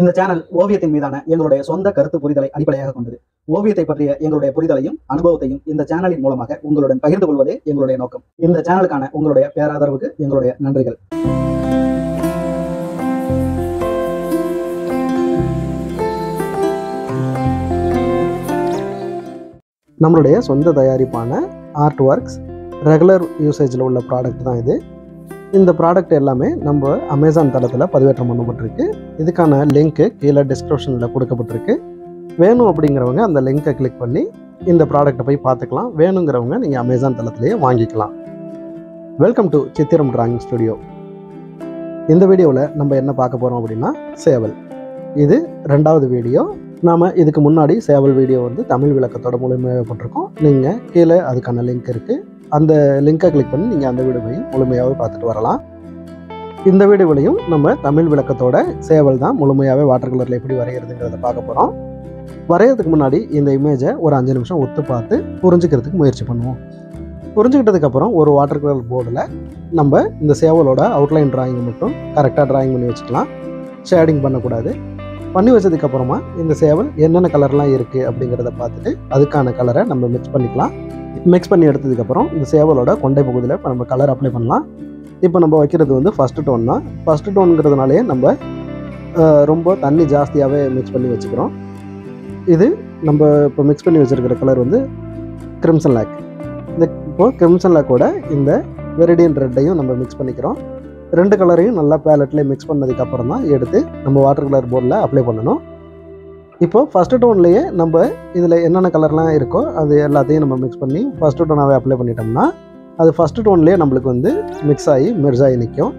இந்த சேனல் ஓவியத்தின் மீதான எங்களுடைய சொந்த கருத்து புரிதலை அடிப்படையாக கொண்டது. ஓவியத்தை பற்றிய எங்களுடைய புரிதலையும் அனுபவத்தையும் இந்த சேனலின் மூலமாக உங்களுடன் பகிர்ந்து கொள்வதே எங்களுடைய நோக்கம். இந்த சேனலுக்கான உங்களுடைய பேராதரவுக்கு எங்களுடைய நன்றிகள். நம்மளுடைய சொந்த தயாரிப்பான ஆர்ட் ஒர்க்ஸ் ரெகுலர் யூசேஜில் உள்ள ப்ராடக்ட் தான் இது. இந்த ப்ராடக்ட் எல்லாமே நம்ம அமேசான் தளத்தில் பதிவேற்றம் பண்ணப்பட்டிருக்கு. இதுக்கான லிங்க்கு கீழே டிஸ்கிரிப்ஷனில் கொடுக்கப்பட்டிருக்கு. வேணும் அப்படிங்கிறவங்க அந்த லிங்கை கிளிக் பண்ணி இந்த ப்ராடக்டை போய் பார்த்துக்கலாம். வேணுங்கிறவங்க நீங்கள் அமேசான் தளத்திலேயே வாங்கிக்கலாம். வெல்கம் டு சித்திரம் டிராயிங் ஸ்டுடியோ. இந்த வீடியோவில் நம்ம என்ன பார்க்க போகிறோம் அப்படின்னா சேவல். இது 2வது வீடியோ. நாம் இதுக்கு முன்னாடி சேவல் வீடியோ வந்து தமிழ் விளக்கத்தோட முழுமையாக போட்டிருக்கோம். நீங்கள் கீழே அதுக்கான லிங்க் இருக்குது. அந்த லிங்கை கிளிக் பண்ணி நீங்கள் அந்த வீடியோவையும் முழுமையாகவே பார்த்துட்டு வரலாம். இந்த வீடியோவிலையும் நம்ம தமிழ் விளக்கத்தோட சேவல் தான் முழுமையாகவே வாட்டர் கலரில் எப்படி வரைகிறதுங்கிறத பார்க்க போகிறோம். வரைகிறதுக்கு முன்னாடி இந்த இமேஜை ஒரு 5 நிமிஷம் ஒத்து பார்த்து புரிஞ்சுக்கிறதுக்கு முயற்சி பண்ணுவோம். புரிஞ்சுக்கிட்டதுக்கப்புறம் ஒரு வாட்டர் கலர் போர்டில் நம்ம இந்த சேவலோட அவுட்லைன் டிராயிங்கை மட்டும் கரெக்டாக டிராயிங் பண்ணி வச்சுக்கலாம். ஷேடிங் பண்ணக்கூடாது. பண்ணி வச்சதுக்கப்புறமா இந்த சேவல் என்னென்ன கலர்லாம் இருக்குது அப்படிங்கிறத பார்த்துட்டு அதுக்கான கலரை நம்ம மிக்ஸ் பண்ணிக்கலாம். மிக்ஸ் பண்ணி எடுத்ததுக்கப்புறம் இந்த சேவலோட கொண்டை பகுதியில் இப்போ நம்ம கலர் அப்ளை பண்ணலாம். இப்போ நம்ம வைக்கிறது வந்து ஃபஸ்ட்டு டோன் தான். ஃபஸ்ட்டு டோனுங்கிறதுனாலே நம்ம ரொம்ப தண்ணி ஜாஸ்தியாகவே மிக்ஸ் பண்ணி வச்சுக்கிறோம். இது நம்ம இப்போ மிக்ஸ் பண்ணி வச்சுருக்கிற கலர் வந்து கிரிம்சன் லேக். இப்போது கிரிம்சன் லேக்கோட இந்த வெரிடியன் ரெட்டையும் நம்ம மிக்ஸ் பண்ணிக்கிறோம். 2 கலரையும் நல்லா பேலட்லேயே மிக்ஸ் பண்ணதுக்கப்புறம் தான் எடுத்து நம்ம வாட்டர் கலர் போர்டில் அப்ளை பண்ணணும். இப்போது ஃபஸ்ட்டு டோன்லேயே நம்ம இதில் என்னென்ன கலர்லாம் இருக்கோ அது எல்லாத்தையும் நம்ம மிக்ஸ் பண்ணி ஃபஸ்ட்டு டோனாகவே அப்ளை பண்ணிட்டோம்னா அது ஃபஸ்ட்டு டோன்லேயே நம்மளுக்கு வந்து மிக்ஸ் ஆகி மெர்ஜ் ஆகி நிற்கும்.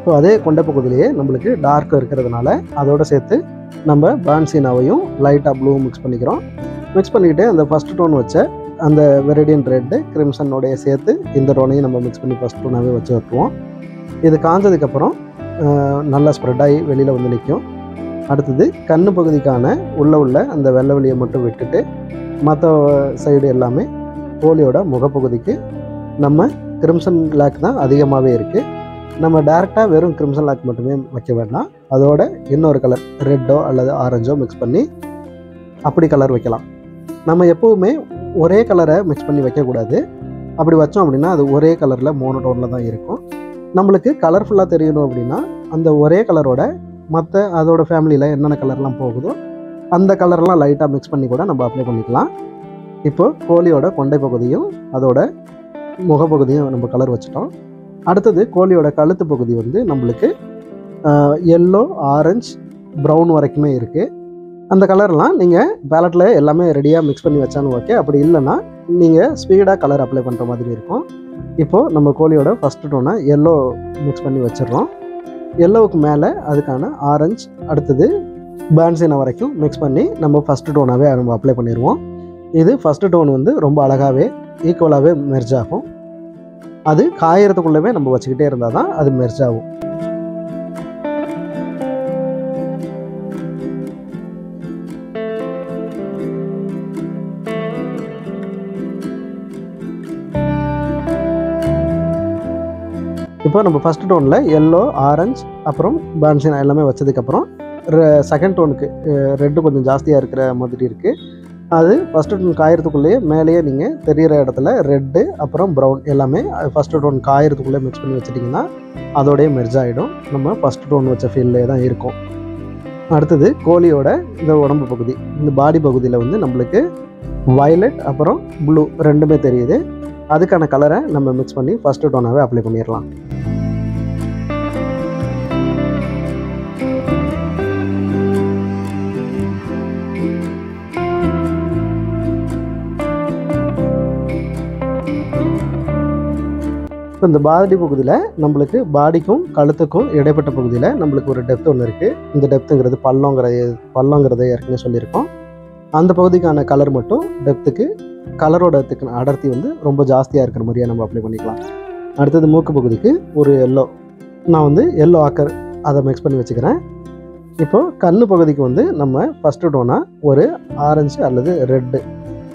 ஸோ அதே கொண்ட பகுதியிலேயே நம்மளுக்கு டார்க் இருக்கிறதுனால அதோடு சேர்த்து நம்ம பான்சீனாவையும் லைட்டாக ப்ளூ மிக்ஸ் பண்ணிக்கிறோம். மிக்ஸ் பண்ணிக்கிட்டு அந்த ஃபஸ்ட்டு டோன் வச்ச அந்த வெரிடியன் ரெட்டு கிரிம்சனோடைய சேர்த்து இந்த டோனையும் நம்ம மிக்ஸ் பண்ணி ஃபஸ்ட் டோனாகவே வச்சு வைப்போம். இது காஞ்சதுக்கப்புறம் நல்லா ஸ்ப்ரெட் ஆகி வெளியில் வந்து நிற்கும். அடுத்தது கண்ணு பகுதிக்கான உள்ள அந்த வெள்ளை வெளியை மட்டும் விட்டுட்டு மற்ற சைடு எல்லாமே கோழியோட முகப்பகுதிக்கு நம்ம கிரிம்சன் லேக் தான் அதிகமாகவே இருக்குது. நம்ம டேரெக்டாக வெறும் கிரிம்சன் லேக் மட்டுமே வைக்க வேண்டாம். அதோட இன்னொரு கலர் ரெட்டோ அல்லது ஆரஞ்சோ மிக்ஸ் பண்ணி அப்படி கலர் வைக்கலாம். நம்ம எப்போவுமே ஒரே கலரை மிக்ஸ் பண்ணி வைக்கக்கூடாது. அப்படி வச்சோம் அப்படின்னா அது ஒரே கலரில் மோனோடோனில் தான் இருக்கும். நம்மளுக்கு கலர்ஃபுல்லாக தெரியணும் அப்படின்னா அந்த ஒரே கலரோட மற்ற அதோட ஃபேமிலியில் என்னென்ன கலர்லாம் போகுதோ அந்த கலர்லாம் லைட்டாக மிக்ஸ் பண்ணி கூட நம்ம அப்ளை பண்ணிக்கலாம். இப்போது கோழியோட கொண்டை பகுதியும் அதோட முகப்பகுதியும் நம்ம கலர் வச்சிட்டோம். அடுத்தது கோழியோட கழுத்து பகுதி வந்து நம்மளுக்கு எல்லோ, ஆரஞ்சு, ப்ரௌன் வரைக்குமே இருக்குது. அந்த கலர்லாம் நீங்கள் பேலட்டில் எல்லாமே ரெடியாக மிக்ஸ் பண்ணி வச்சாலும் ஓகே. அப்படி இல்லைன்னா நீங்கள் ஸ்பீடாக கலர் அப்ளை பண்ணுற மாதிரி இருக்கும். இப்போது நம்ம கோழியோட ஃபஸ்ட்டு டோனை எல்லோ மிக்ஸ் பண்ணி வச்சிடுறோம். எல்லோவுக்கு மேலே அதுக்கான ஆரஞ்சு, அடுத்தது பான்சீனா வரைக்கும் மிக்ஸ் பண்ணி நம்ம ஃபஸ்ட்டு டோனாகவே நம்ம அப்ளை பண்ணிடுவோம். இது ஃபஸ்ட்டு டோன் வந்து ரொம்ப அழகாகவே ஈக்குவலாகவே மெர்ஜ் ஆகும். அது காயறதுக்குள்ளவே நம்ம வச்சுக்கிட்டே இருந்தால் தான் அது மெர்ஜ் ஆகும். இப்போ நம்ம ஃபஸ்ட் டோனில் எல்லோ, ஆரஞ்சு, அப்புறம் பான்சீனா எல்லாமே வச்சதுக்கப்புறம் செகண்ட் டோனுக்கு ரெட்டு கொஞ்சம் ஜாஸ்தியாக இருக்கிற மாதிரி இருக்குது. அது ஃபஸ்ட்டு டோன் காயறதுக்குள்ளேயே மேலேயே நீங்கள் தெரிகிற இடத்துல ரெட்டு அப்புறம் ப்ரௌன் எல்லாமே ஃபஸ்ட்டு டோன் காயறதுக்குள்ளே மிக்ஸ் பண்ணி வச்சிட்டிங்கன்னா அதோடைய மெர்ஜ் ஆகிடும். நம்ம ஃபஸ்ட்டு டோன் வச்ச ஃபீல்லே தான் இருக்கும். அடுத்தது கோழியோட இந்த உடம்பு பகுதி, இந்த பாடி பகுதியில் வந்து நம்மளுக்கு வயலட் அப்புறம் ப்ளூ ரெண்டுமே தெரியுது. அதுக்கான கலரை நம்ம மிக்ஸ் பண்ணி ஃபஸ்ட்டு டோனாகவே அப்ளை பண்ணிடலாம். இப்போ இந்த பாடி பகுதியில் நம்மளுக்கு பாடிக்கும் கழுத்துக்கும் இடைப்பட்ட பகுதியில் நம்மளுக்கு ஒரு டெப்த் ஒன்று இருக்குது. இந்த டெப்த்துங்கிறது பள்ளங்கிறத ஏற்கனவே சொல்லியிருக்கோம். அந்த பகுதிக்கான கலர் மட்டும் டெப்த்துக்கு கலரோட அடர்த்தி வந்து ரொம்ப ஜாஸ்தியாக இருக்கிற மாதிரியே நம்ம அப்ளை பண்ணிக்கலாம். அடுத்தது மூக்கு பகுதிக்கு ஒரு எல்லோ, நான் வந்து எல்லோ ஆக்கர் அதை மிக்ஸ் பண்ணி வச்சுக்கிறேன். இப்போது கண்ணு பகுதிக்கு வந்து நம்ம ஃபஸ்ட்டு டோனாக ஒரு ஆரஞ்சு அல்லது ரெட்டு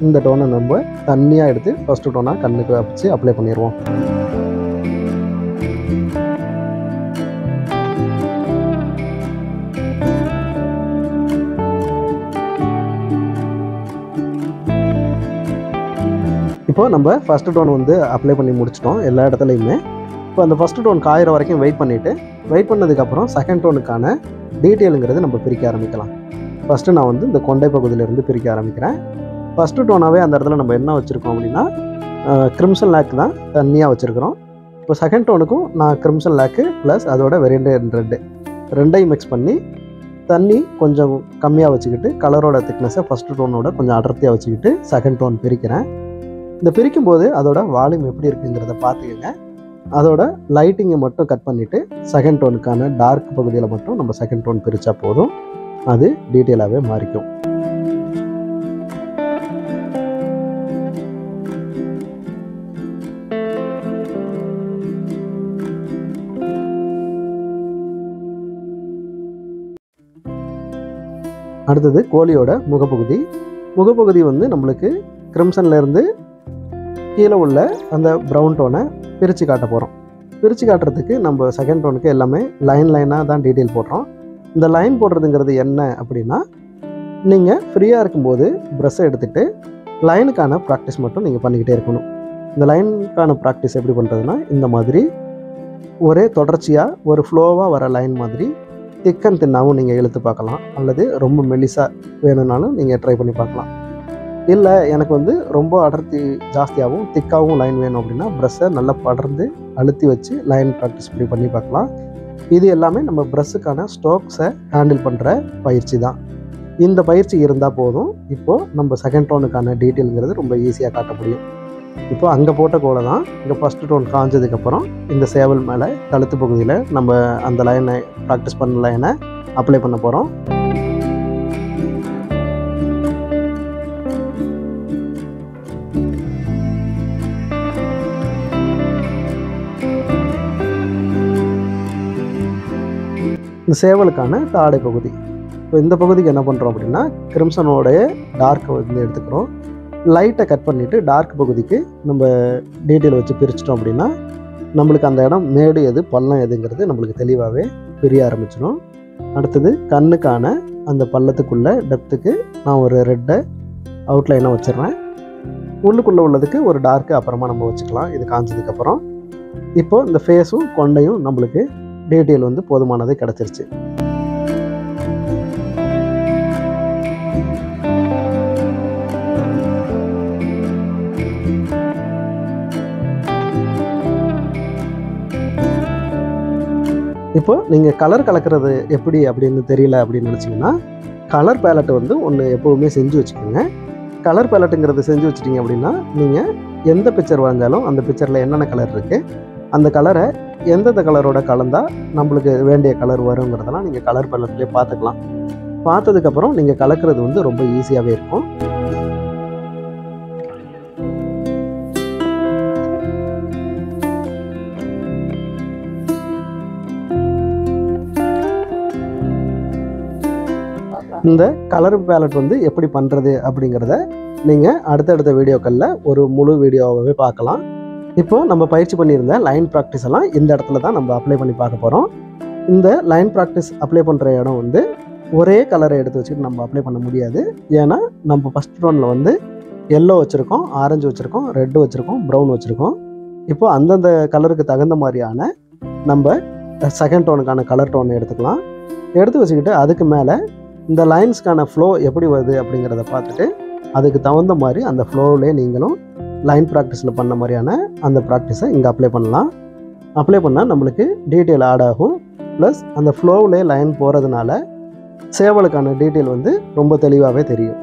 இந்த டோனை நம்ம தண்ணியாக எடுத்து ஃபஸ்ட்டு டோனாக கண்ணுக்கு வச்சு அப்ளை பண்ணிடுவோம். இப்போது நம்ம ஃபஸ்ட்டு டோன் வந்து அப்ளை பண்ணி முடிச்சிட்டோம் எல்லா இடத்துலையுமே. இப்போ அந்த ஃபஸ்ட்டு டோன் காயிற வரைக்கும் வெயிட் பண்ணதுக்கப்புறம் செகண்ட் டோனுக்கான டீட்டெயிலுங்கிறது நம்ம பிரிக்க ஆரம்பிக்கலாம். ஃபஸ்ட்டு நான் வந்து இந்த கொண்டை பகுதியிலேருந்து பிரிக்க ஆரம்பிக்கிறேன். ஃபஸ்ட்டு டோனாகவே அந்த இடத்துல நம்ம என்ன வச்சுருக்கோம் அப்படின்னா கிரிம்சன் லேக் தான் தண்ணியாக வச்சுருக்கிறோம். இப்போ செகண்ட் டோனுக்கும் நான் கிரிம்சன் லேக்கு ப்ளஸ் அதோட வெரியண்ட் ரெண்டையும் மிக்ஸ் பண்ணி தண்ணி கொஞ்சம் கம்மியாக வச்சுக்கிட்டு கலரோட திக்னஸை ஃபஸ்ட்டு டோனோட கொஞ்சம் அடர்த்தியாக வச்சுக்கிட்டு செகண்ட் டோன் பிரிக்கிறேன். இந்த பிரிக்கும்போது அதோட வால்யூம் எப்படி இருக்குங்கிறத பார்த்துக்கங்க. அதோட லைட்டிங்கை மட்டும் கட் பண்ணிவிட்டு செகண்ட் டோனுக்கான டார்க் பகுதியில் மட்டும் நம்ம செகண்ட் டோன் பிரித்தா போதும், அது டீட்டெயிலாகவே மாறிக்கும். அடுத்தது கோழியோட முகப்பகுதி வந்து நம்மளுக்கு கிரிம்சன்லேருந்து கீழே உள்ள அந்த ப்ரௌன் டோனை பிரித்து காட்ட போகிறோம். பிரித்து காட்டுறதுக்கு நம்ம செகண்ட் டோனுக்கு எல்லாமே லைனாக தான் டீட்டெயில் போடுறோம். இந்த லைன் போடுறதுங்கிறது என்ன அப்படின்னா, நீங்கள் ஃப்ரீயாக இருக்கும்போது ப்ரஷ்ஷை எடுத்துகிட்டு லைனுக்கான ப்ராக்டிஸ் மட்டும் நீங்கள் பண்ணிக்கிட்டே இருக்கணும். இந்த லைனுக்கான ப்ராக்டிஸ் எப்படி பண்ணுறதுன்னா, இந்த மாதிரி ஒரே தொடர்ச்சியாக ஒரு ஃப்ளோவாக வர லைன் மாதிரி திக் அண்ட் தின்னாகவும் நீங்கள் இழுத்து பார்க்கலாம், அல்லது ரொம்ப மெலிசாக வேணும்னாலும் நீங்கள் ட்ரை பண்ணி பார்க்கலாம். இல்லை எனக்கு வந்து ரொம்ப அடர்த்தி ஜாஸ்தியாகவும் திக்காகவும் லைன் வேணும் அப்படின்னா ப்ரஷ்ஷை நல்லா படர்ந்து அழுத்தி வச்சு லைன் ப்ராக்டிஸ் பண்ணி பார்க்கலாம். இது எல்லாமே நம்ம ப்ரஷ்ஷுக்கான ஸ்ட்ரோக்ஸை ஹேண்டில் பண்ணுற பயிற்சி தான். இந்த பயிற்சி இருந்தால் போதும், இப்போது நம்ம செகண்ட் டோனுக்கான டீட்டெயிலுங்கிறது ரொம்ப ஈஸியாக காட்ட முடியும். இப்போ அங்கே போட்ட கோலை தான் இங்கே ஃபஸ்ட்டு டோன் காஞ்சதுக்கப்புறம் இந்த சேவல் மேலே கழுத்து பகுதியில் நம்ம அந்த லைனை ப்ராக்டிஸ் பண்ண லைனை அப்ளை பண்ண போகிறோம். இந்த சேவலுக்கான தாடை பகுதி, இப்போ இந்த பகுதிக்கு என்ன பண்ணுறோம் அப்படின்னா கிரிம்சனோடைய டார்க்கை வந்து எடுத்துக்கிறோம். லைட்டை கட் பண்ணிவிட்டு டார்க் பகுதிக்கு நம்ம டீட்டெயில் வச்சு பிரிச்சிட்டோம் அப்படின்னா நம்மளுக்கு அந்த இடம் மேடு எது பள்ளம் எதுங்கிறது நம்மளுக்கு தெளிவாகவே பிரிய ஆரம்பிச்சிடும். அடுத்தது கண்ணுக்கான அந்த பள்ளத்துக்குள்ள டெப்த்துக்கு நான் ஒரு ரெட்டை அவுட்லைனாக வச்சிடுறேன். உள்ளுக்குள்ளே உள்ளதுக்கு ஒரு டார்க்கு அப்புறமா நம்ம வச்சுக்கலாம் இது காஞ்சதுக்கப்புறம். இப்போது இந்த ஃபேஸும் கொண்டையும் நம்மளுக்கு டீட்டெயில் வந்து போதுமானது கிடச்சிருச்சு. இப்போ நீங்கள் கலர் கலக்கிறது எப்படி அப்படின்னு தெரியல அப்படின்னு நினச்சிங்கன்னா கலர் பேலட் வந்து ஒன்று எப்போவுமே செஞ்சு வச்சுக்கோங்க. கலர் பேலட்டுங்கிறது செஞ்சு வச்சிட்டிங்க அப்படின்னா நீங்கள் எந்த பிக்சர் வரைஞ்சாலும் அந்த பிக்சரில் என்னென்ன கலர் இருக்குது அந்த கலரை எந்தெந்த கலரோட கலந்தால் நம்மளுக்கு வேண்டிய கலர் வருங்கிறதெல்லாம் நீங்கள் கலர் பேலட்லேயே பார்த்துக்கலாம். பார்த்ததுக்கப்புறம் நீங்கள் கலக்கிறது வந்து ரொம்ப ஈஸியாகவே இருக்கும். இந்த கலர் பேலட் வந்து எப்படி பண்ணுறது அப்படிங்கிறத நீங்கள் அடுத்தடுத்த வீடியோக்களில் ஒரு முழு வீடியோவாகவே பார்க்கலாம். இப்போது நம்ம பயிற்சி பண்ணியிருந்த லைன் ப்ராக்டிஸ் எல்லாம் இந்த இடத்துல தான் நம்ம அப்ளை பண்ணி பார்க்க போகிறோம். இந்த லைன் ப்ராக்டிஸ் அப்ளை பண்ணுற இடம் வந்து ஒரே கலரை எடுத்து வச்சுட்டு நம்ம அப்ளை பண்ண முடியாது. ஏன்னா நம்ம ஃபஸ்ட் டோனில் வந்து எல்லோ வச்சுருக்கோம், ஆரஞ்சு வச்சுருக்கோம், ரெட்டு வச்சுருக்கோம், ப்ரௌன் வச்சுருக்கோம். இப்போது அந்தந்த கலருக்கு தகுந்த மாதிரியான நம்ம செகண்ட் டோனுக்கான கலர் டோனை எடுத்துக்கலாம். எடுத்து வச்சுக்கிட்டு அதுக்கு மேலே இந்த லைன்ஸ்க்கான ஃப்ளோ எப்படி வருது அப்படிங்கிறத பார்த்துட்டு அதுக்கு தகுந்த மாதிரி அந்த ஃப்ளோவிலே நீங்களும் லைன் ப்ராக்டிஸில் பண்ண மாதிரியான அந்த ப்ராக்டிஸை இங்கே அப்ளை பண்ணலாம். அப்ளை பண்ணால் நம்மளுக்கு டீட்டெயில் ஆட் ஆகும். ப்ளஸ் அந்த ஃப்ளோவிலே லைன் போகிறதுனால சேவலுக்கான டீட்டெயில் வந்து ரொம்ப தெளிவாகவே தெரியும்.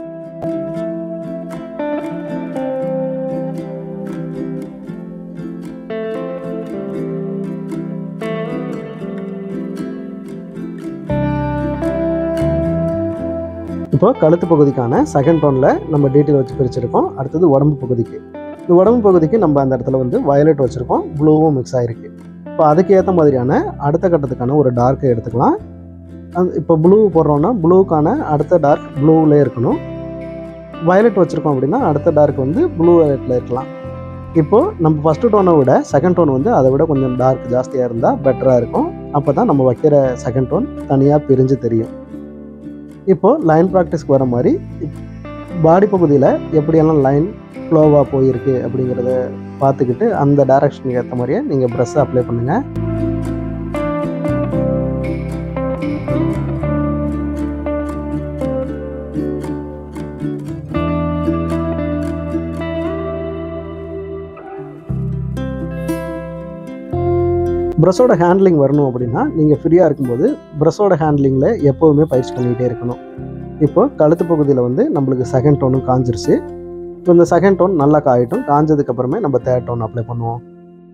இப்போ கழுத்து பகுதிக்கான செகண்ட் டோனில் நம்ம டீட்டெயில் வச்சு பிரிச்சிருக்கோம். அடுத்தது உடம்பு பகுதிக்கு, இந்த உடம்பு பகுதிக்கு நம்ம அந்த இடத்துல வந்து வயலட் வச்சுருக்கோம், ப்ளூவும் மிக்ஸ் ஆகிருக்கு. இப்போ அதுக்கு ஏற்ற மாதிரியான அடுத்த கட்டத்துக்கான ஒரு டார்க்கை எடுத்துக்கலாம். இப்போ ப்ளூ போடுறோன்னா ப்ளூக்கான அடுத்த டார்க் ப்ளூவிலே இருக்கணும். வயலட் வச்சுருக்கோம் அப்படின்னா அடுத்த டார்க் வந்து ப்ளூ வயலட்டில் இருக்கலாம். இப்போது நம்ம ஃபஸ்ட்டு டோனை விட செகண்ட் டோன் வந்து அதை விட கொஞ்சம் டார்க் ஜாஸ்தியாக இருந்தால் பெட்டராக இருக்கும். அப்போ தான் நம்ம வைக்கிற செகண்ட் டோன் தனியாக பிரிஞ்சு தெரியும். இப்போது லைன் ப்ராக்டிஸ்க்கு வர மாதிரி பாடி பகுதியில் எப்படியெல்லாம் லைன் ஃப்ளோவாக போயிருக்கு அப்படிங்கிறத பார்த்துக்கிட்டு அந்த டைரக்ஷனுக்கு ஏற்ற மாதிரியே நீங்கள் ப்ரெஷ்ஷை அப்ளை பண்ணுங்கள். ப்ரஷோட ஹேண்ட்லிங் வரணும் அப்படின்னா நீங்கள் ஃப்ரீயாக இருக்கும்போது ப்ரஷோட ஹேண்ட்லிங்கில் எப்போவுமே பயிற்சி பண்ணிக்கிட்டே இருக்கணும். இப்போ கழுத்து பகுதியில் வந்து நம்மளுக்கு செகண்ட் டோனும் காஞ்சிருச்சு. இப்போ இந்த செகண்ட் டோன் நல்லா காயட்டும். காஞ்சதுக்கப்புறமே நம்ம தேர்ட் டோன் அப்ளை பண்ணுவோம்.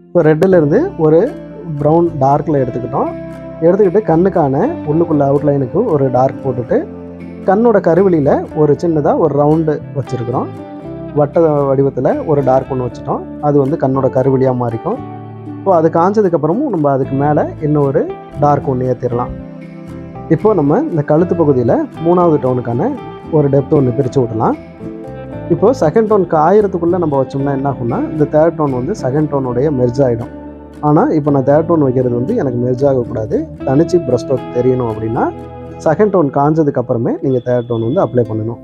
இப்போ ரெட்டிலேருந்து ஒரு ப்ரௌன் டார்க்கில் எடுத்துக்கிட்டு கண்ணுக்கான உள்ளுக்குள்ள அவுட்லைனுக்கு ஒரு டார்க் போட்டுட்டு கண்ணோட கருவிலியில் ஒரு சின்னதாக ஒரு ரவுண்டு வச்சுருக்குறோம். வட்ட வடிவத்தில் ஒரு டார்க் ஒன்று வச்சுட்டோம். அது வந்து கண்ணோட கருவிலியாக மாறிக்கும். இப்போ அது காஞ்சதுக்கப்புறமும் நம்ம அதுக்கு மேலே இன்னொரு டார்க் ஒன்று ஏற்றிடலாம். இப்போது நம்ம இந்த கழுத்து பகுதியில் 3வது டோனுக்கான ஒரு டெப்த் ஒன்று பிரித்து விடலாம். இப்போது செகண்ட் டோன் காயறதுக்குள்ளே நம்ம வச்சோம்னா என்ன ஆகும்னா இந்த தேர்ட் டோன் வந்து செகண்ட் டோனுடைய மெர்ஜ் ஆகிடும். ஆனால் இப்போ நான் தேர்ட் டோன் வைக்கிறது வந்து எனக்கு மெர்ஜ் ஆகக்கூடாது, தனிச்சு ப்ரஷ் ஸ்ட்ரோக் தெரியணும் அப்படின்னா செகண்ட் டோன் காஞ்சதுக்கப்புறமே நீங்கள் தேர்ட் டோன் வந்து அப்ளை பண்ணணும்.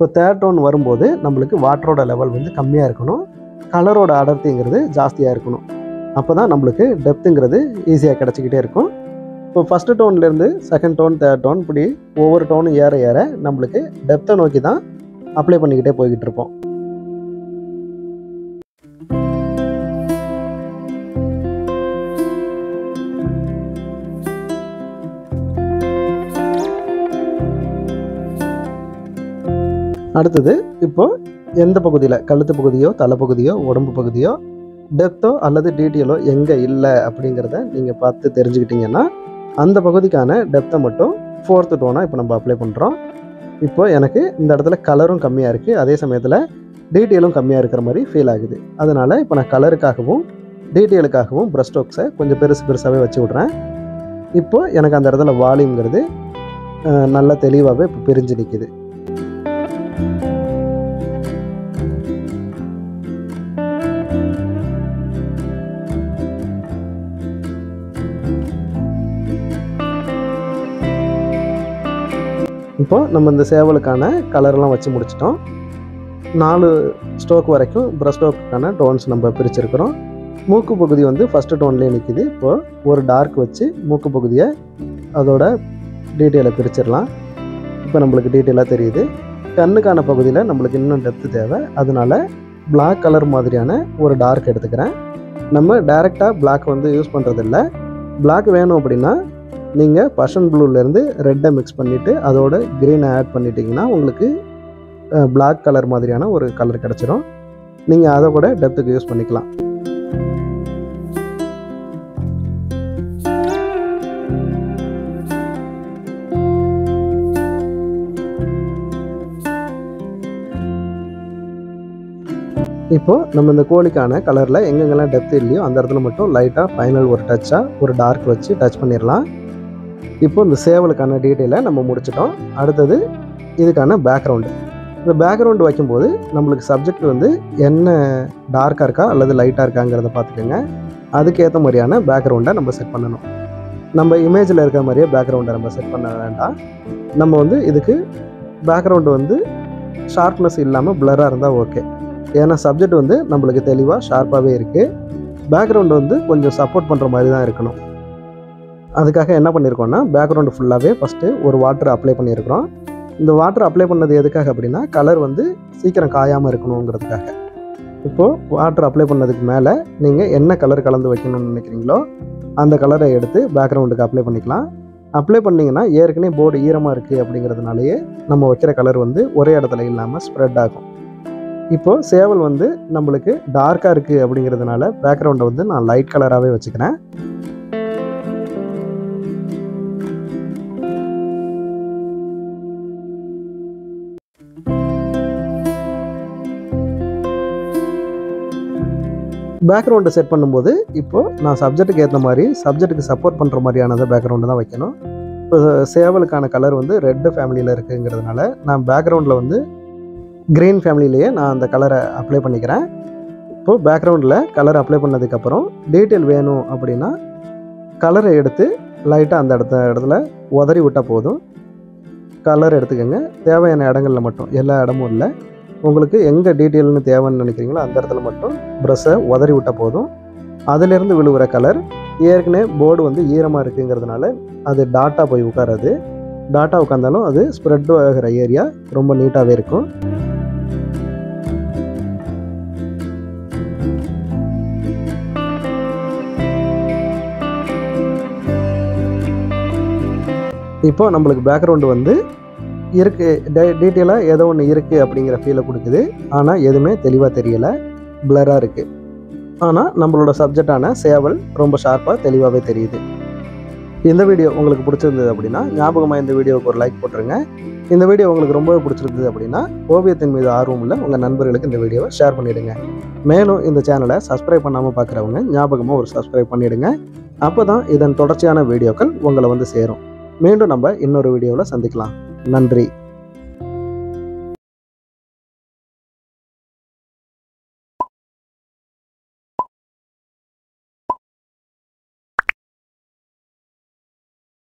இப்போ தேர்ட் டோன் வரும்போது நம்மளுக்கு வாட்டரோட லெவல் வந்து கம்மியாக இருக்கணும், கலரோட அடர்த்திங்கிறது ஜாஸ்தியாக இருக்கணும். அப்போ தான் நம்மளுக்கு டெப்த்துங்கிறது ஈஸியாக கிடச்சிக்கிட்டே இருக்கும். இப்போ ஃபஸ்ட்டு டோன்லேருந்து செகண்ட் டோன் தேர்ட் டோன் இப்படி ஒவ்வொரு டோனும் ஏற ஏற நம்மளுக்கு டெப்த்தை நோக்கி தான் அப்ளை பண்ணிக்கிட்டே போய்கிட்டு இருப்போம். அடுத்தது இப்போது எந்த பகுதியில் கழுத்து பகுதியோ தலைப்பகுதியோ உடம்பு பகுதியோ டெப்த்தோ அல்லது டீட்டெயிலோ எங்கே இல்லை அப்படிங்கிறத நீங்கள் பார்த்து தெரிஞ்சுக்கிட்டிங்கன்னா அந்த பகுதிக்கான டெப்த்தை மட்டும் 4th டோனாக இப்போ நம்ம அப்ளை பண்ணுறோம். இப்போ எனக்கு இந்த இடத்துல கலரும் கம்மியாக இருக்குது, அதே சமயத்தில் டீட்டெயிலும் கம்மியாக இருக்கிற மாதிரி ஃபீல் ஆகுது. அதனால் இப்போ நான் கலருக்காகவும் டீட்டெயிலுக்காகவும் ப்ரஷ் ஸ்ட்ரோக்ஸை கொஞ்சம் பெருசாகவே வச்சு விட்றேன். இப்போது எனக்கு அந்த இடத்துல வால்யூம்ங்கிறது நல்லா தெளிவாகவே இப்போ பிரிஞ்சு நிற்கிது. இப்போது நம்ம இந்த சேவலுக்கான கலர்லாம் வச்சு முடிச்சிட்டோம். 4 ஸ்ட்ரோக் வரைக்கும் ப்ரஷ் ஸ்ட்ரோக்குக்கான டோன்ஸ் நம்ம பிரிச்சிருக்கிறோம். மூக்கு பகுதி வந்து ஃபஸ்ட்டு டோன்லேயே நிற்கிது. இப்போது ஒரு டார்க் வச்சு மூக்கு பகுதியை அதோட டீட்டெயிலை பிரிச்சிடலாம். இப்போ நம்மளுக்கு டீட்டெயிலாக தெரியுது. கண்ணுக்கான பகுதியில் நம்மளுக்கு இன்னும் டெப்த்து தேவை, அதனால பிளாக் கலர் மாதிரியான ஒரு டார்க் எடுத்துக்கிறேன். நம்ம டைரெக்டாக பிளாக் வந்து யூஸ் பண்ணுறதில்ல. பிளாக் வேணும் அப்படின்னா நீங்கள் பர்ஷன் ப்ளூலேருந்து ரெட்டை மிக்ஸ் பண்ணிவிட்டு அதோட க்ரீனை ஆட் பண்ணிட்டீங்கன்னா உங்களுக்கு பிளாக் கலர் மாதிரியான ஒரு கலர் கிடச்சிரும். நீங்கள் அதை கூட டெப்த்துக்கு யூஸ் பண்ணிக்கலாம். இப்போது நம்ம இந்த கோழிக்கான கலரில் எங்கெங்கெல்லாம் டெப்த் இல்லையோ அந்த இடத்துல மட்டும் லைட்டாக ஃபைனல் ஒரு டச்சாக ஒரு டார்க் வச்சு டச் பண்ணிடலாம். இப்போ இந்த சேவலுக்கான டீட்டெயிலை நம்ம முடிச்சிட்டோம். அடுத்தது இதுக்கான பேக்ரவுண்டு. இந்த பேக்ரவுண்டு வைக்கும்போது நம்மளுக்கு சப்ஜெக்ட் வந்து என்ன டார்க்காக இருக்கா அல்லது லைட்டாக இருக்காங்கிறத பார்த்துக்கோங்க. அதுக்கேற்ற மாதிரியான பேக்ரவுண்டை நம்ம செட் பண்ணணும். நம்ம இமேஜில் இருக்கிற மாதிரியே பேக்ரவுண்டை நம்ம செட் பண்ண வேண்டாம். நம்ம வந்து இதுக்கு பேக்ரவுண்டு வந்து ஷார்ப்னஸ் இல்லாமல் பிளராக இருந்தால் ஓகே. ஏன்னா சப்ஜெக்ட் வந்து நம்மளுக்கு தெளிவாக ஷார்ப்பாகவே இருக்குது. பேக்ரவுண்டு வந்து கொஞ்சம் சப்போர்ட் பண்ணுற மாதிரி தான் இருக்கணும். அதுக்காக என்ன பண்ணியிருக்கோன்னா பேக்ரவுண்டு ஃபுல்லாகவே ஃபஸ்ட்டு ஒரு வாட்டர் அப்ளை பண்ணியிருக்கிறோம். இந்த வாட்டர் அப்ளை பண்ணது எதுக்காக அப்படின்னா கலர் வந்து சீக்கிரம் காயாமல் இருக்கணுங்கிறதுக்காக. இப்போது வாட்டர் அப்ளை பண்ணதுக்கு மேலே நீங்கள் என்ன கலர் கலந்து வைக்கணும்னு நினைக்கிறீங்களோ அந்த கலரை எடுத்து பேக்ரவுண்டுக்கு அப்ளை பண்ணிக்கலாம். அப்ளை பண்ணிங்கன்னா ஏற்கனவே போர்டு ஈரமாக இருக்குது அப்படிங்கிறதுனாலேயே நம்ம வைக்கிற கலர் வந்து ஒரே இடத்துல இல்லாமல் ஸ்ப்ரெட் ஆகும். இப்போது சேவல் வந்து நம்மளுக்கு டார்க்காக இருக்குது அப்படிங்கிறதுனால பேக்ரவுண்டை வந்து நான் லைட் கலராகவே வச்சுக்கிறேன். பேக்ரவுண்டு செட் பண்ணும்போது இப்போது நான் சப்ஜெக்ட்டுக்கு ஏற்ற மாதிரி சப்ஜெக்ட்டுக்கு சப்போர்ட் பண்ணுற மாதிரியானதை பேக்ரவுண்டு தான் வைக்கணும். இப்போ சேவலுக்கான கலர் வந்து ரெட்டு ஃபேமிலியில் இருக்குங்கிறதுனால நான் பேக்ரவுண்டில் வந்து க்ரீன் ஃபேமிலியிலேயே நான் அந்த கலரை அப்ளை பண்ணிக்கிறேன். இப்போது பேக்ரவுண்டில் கலர் அப்ளை பண்ணதுக்கப்புறம் டீட்டெயில் வேணும் அப்படின்னா கலரை எடுத்து லைட்டாக அந்த இடத்துல உதறி விட்டால் போதும். கலர் எடுத்துக்கோங்க, தேவையான இடங்களில் மட்டும், எல்லா இடமும் இல்லை. உங்களுக்கு எங்கே டீட்டெயில்னு தேவைன்னு நினைக்கிறீங்களோ அந்த இடத்துல மட்டும் ப்ரஷ்ஷை உதறி விட்டால் போதும். அதிலிருந்து விழுகிற கலர் ஏற்கனவே போர்டு வந்து ஈரமாக இருக்குங்கிறதுனால அது டாட்டா போய் உட்காராது. டாட்டா உட்காந்தாலும் அது ஸ்ப்ரெட் ஆகிற ஏரியா ரொம்ப நீட்டாகவே இருக்கும். இப்போ நம்மளுக்கு பேக்ரவுண்டு வந்து இருக்குது, டீட்டெயிலாக ஏதோ ஒன்று இருக்குது அப்படிங்கிற ஃபீலை கொடுக்குது. ஆனால் எதுவுமே தெளிவாக தெரியலை, பிளராக இருக்குது. ஆனால் நம்மளோட சப்ஜெக்டான சேவல் ரொம்ப ஷார்ப்பாக தெளிவாகவே தெரியுது. இந்த வீடியோ உங்களுக்கு பிடிச்சிருந்தது அப்படின்னா ஞாபகமாக இந்த வீடியோவுக்கு ஒரு லைக் போட்டுருங்க. இந்த வீடியோ உங்களுக்கு ரொம்பவே பிடிச்சிருந்தது அப்படின்னா ஓவியத்தின் மீது ஆர்வம் உள்ள உங்கள் நண்பர்களுக்கு இந்த வீடியோவை ஷேர் பண்ணிவிடுங்க. மேலும் இந்த சேனலை சப்ஸ்கிரைப் பண்ணாமல் பார்க்குறவங்க ஞாபகமாக ஒரு சப்ஸ்கிரைப் பண்ணிவிடுங்க. அப்போ தான் இதன் தொடர்ச்சியான வீடியோக்கள் உங்களை வந்து சேரும். மீண்டும் நம்ம இன்னொரு வீடியோவில் சந்திக்கலாம். நன்றி.